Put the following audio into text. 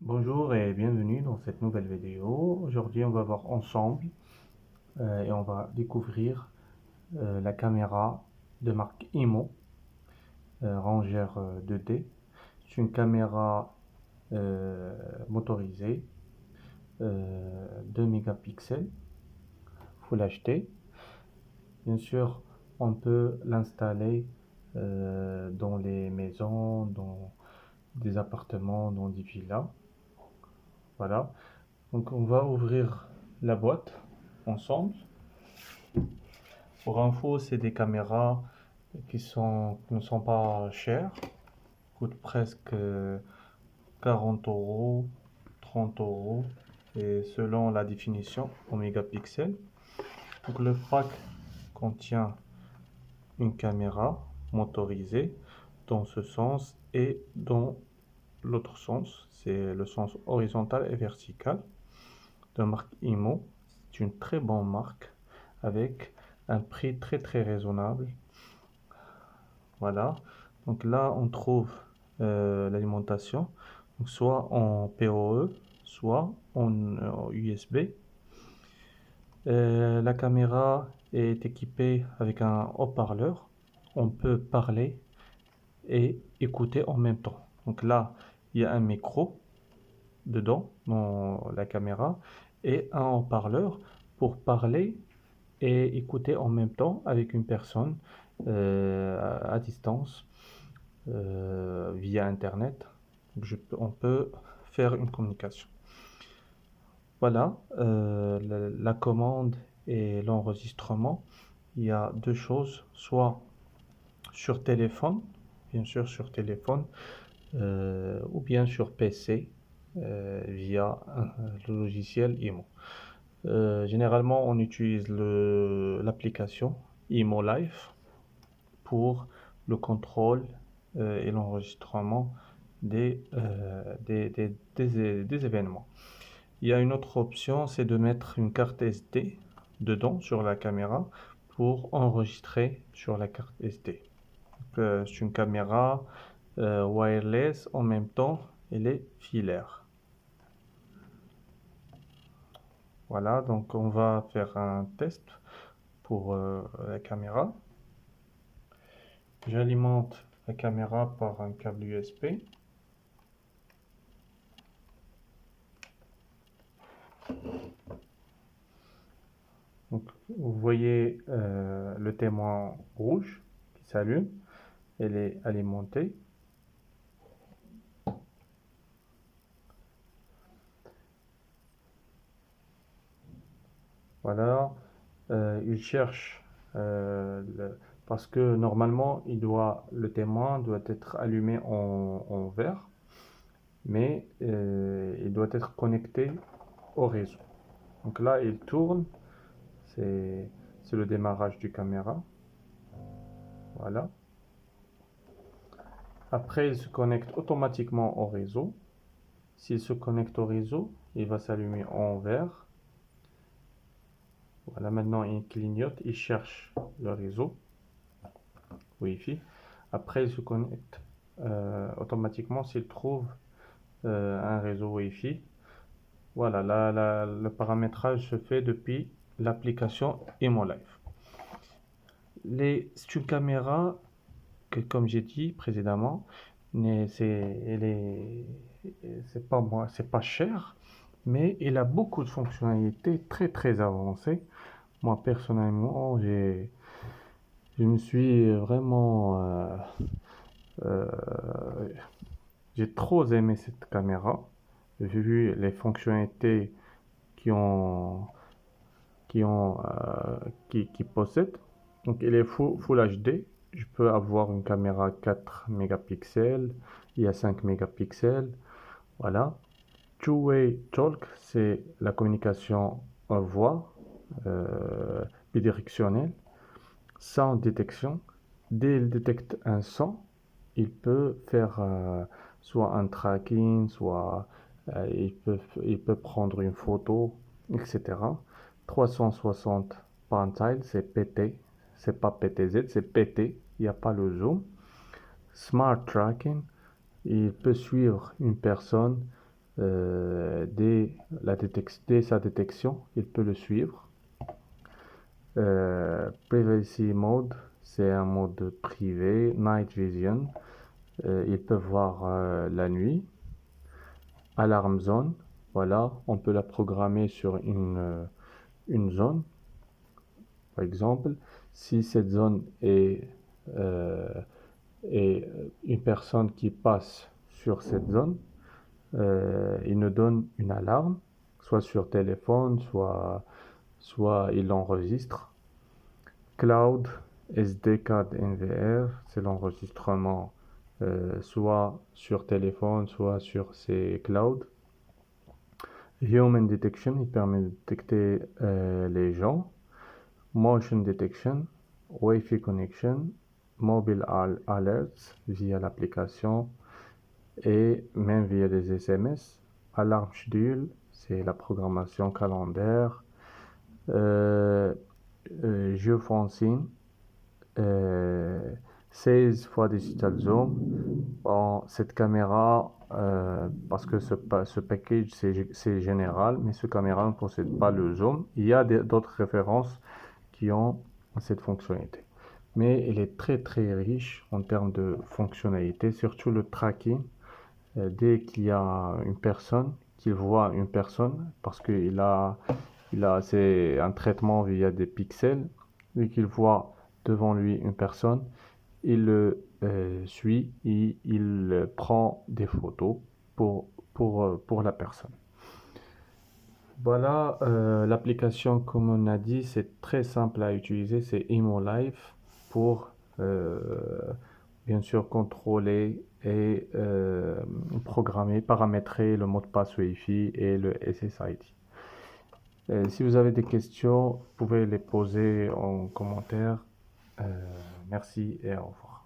Bonjour et bienvenue dans cette nouvelle vidéo. Aujourd'hui, on va voir ensemble et on va découvrir la caméra de marque IMO Ranger 2D. C'est une caméra motorisée 2 mégapixels Full HD. Bien sûr, on peut l'installer dans les maisons, dans des appartements, dans des villas. Voilà. Donc on va ouvrir la boîte ensemble. Pour info, c'est des caméras qui ne sont pas chères, coûtent presque 40 euros, 30 euros, et selon la définition en mégapixels. Donc le pack contient une caméra motorisée dans ce sens et dans l'autre sens, c'est le sens horizontal et vertical de marque IMO. C'est une très bonne marque avec un prix très raisonnable. Voilà. Donc là, on trouve l'alimentation, donc soit en PoE, soit en USB. La caméra est équipée avec un haut-parleur. On peut parler et écouter en même temps. Donc là, il y a un micro dedans, dans la caméra, et un haut-parleur pour parler et écouter en même temps avec une personne à distance via Internet. On peut faire une communication. Voilà, la commande et l'enregistrement. Il y a deux choses, soit sur téléphone, bien sûr sur téléphone, ou bien sur PC via le logiciel IMO. Généralement, on utilise l'application IMO Live pour le contrôle et l'enregistrement des événements. Il y a une autre option, c'est de mettre une carte SD dedans sur la caméra pour enregistrer sur la carte SD. C'est une caméra wireless, en même temps elle est filaire. Voilà, donc on va faire un test pour la caméra. J'alimente la caméra par un câble USB. Donc, vous voyez le témoin rouge qui s'allume. Elle est alimentée. Voilà, il cherche parce que normalement le témoin doit être allumé en vert, mais il doit être connecté au réseau. Donc là, il tourne, c'est le démarrage du caméra. Voilà. Après, il se connecte automatiquement au réseau. S'il se connecte au réseau, il va s'allumer en vert. Voilà, maintenant il clignote, il cherche le réseau Wi-Fi. Après, il se connecte automatiquement s'il trouve un réseau Wi-Fi. Voilà, le paramétrage se fait depuis l'application ImoLive. C'est une caméra que, comme j'ai dit précédemment, c'est pas cher, mais elle a beaucoup de fonctionnalités très avancées. Moi personnellement, je me suis vraiment, euh, j'ai trop aimé cette caméra. J'ai vu les fonctionnalités qui ont, qui ont, qui possède. Donc, elle est full HD. Je peux avoir une caméra 4 mégapixels, il y a 5 mégapixels. Voilà. Two-way talk, c'est la communication en voix bidirectionnelle. Sound detection, dès qu'il détecte un son, il peut faire soit un tracking, soit il peut prendre une photo, etc. 360 parentile, c'est PT, c'est pas PTZ, c'est PT, il n'y a pas le zoom. Smart tracking, il peut suivre une personne dès sa détection, il peut le suivre. Privacy Mode, c'est un mode privé. Night Vision, il peut voir la nuit. Alarm Zone, voilà, on peut la programmer sur une zone. Par exemple, si cette zone est une personne qui passe sur cette zone, il nous donne une alarme, soit sur téléphone, soit il enregistre. Cloud SD Card NVR, c'est l'enregistrement soit sur téléphone, soit sur ces clouds. Human Detection, il permet de détecter les gens. Motion Detection, Wi-Fi Connection, Mobile Alerts via l'application et même via des SMS. Alarm Schedule, c'est la programmation calendaire. Geofencing, 16 fois Digital Zoom. Bon, cette caméra, parce que ce package c'est général, mais ce caméra ne possède pas le zoom. Il y a d'autres références qui ont cette fonctionnalité. Mais elle est très très riche en termes de fonctionnalités, surtout le tracking. Dès qu'il y a une personne, qu'il voit une personne, parce c'est un traitement via des pixels, dès qu'il voit devant lui une personne, il le suit et il prend des photos pour la personne. Voilà, l'application, comme on a dit, c'est très simple à utiliser, c'est ImoLive pour bien sûr contrôler et programmer, paramétrer le mot de passe Wi-Fi et le SSID. Si vous avez des questions, vous pouvez les poser en commentaire. Merci et au revoir.